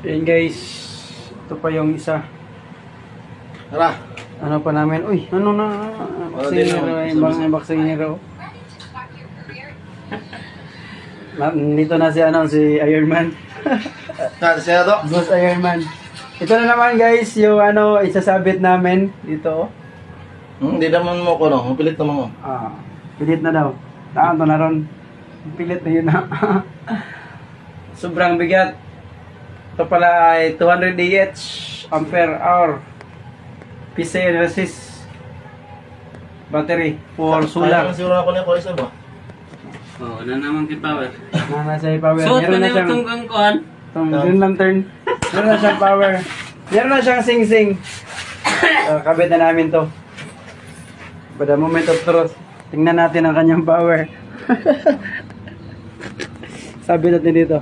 Ayan guys, ito pa yung isa. Tara. Ano pa namin? Uy, ano na? Vaccine hero. Dito na si si Iron Man. Siya to. Boss Iron Man. Ito na naman guys, yung isasabit namin dito. Hindi naman mo ko no. Pilit naman mo. Pilit na daw. Taan to na ron. Pilit na yun na. Sobrang bigat. Ito pala ay 200 Ah ampere hour. PC resist battery for solar. Kaya siguro ako niya ko isa ba? Oh, ano naman kay power? Na sa power. Suot Meron na na yung siyang tunggang kuhan. green lantern. Meron na siyang power. Meron na siyang sing-sing. Kabit na namin to. By the moment of truth, tingnan natin ang kanyang power. Sabi natin dito.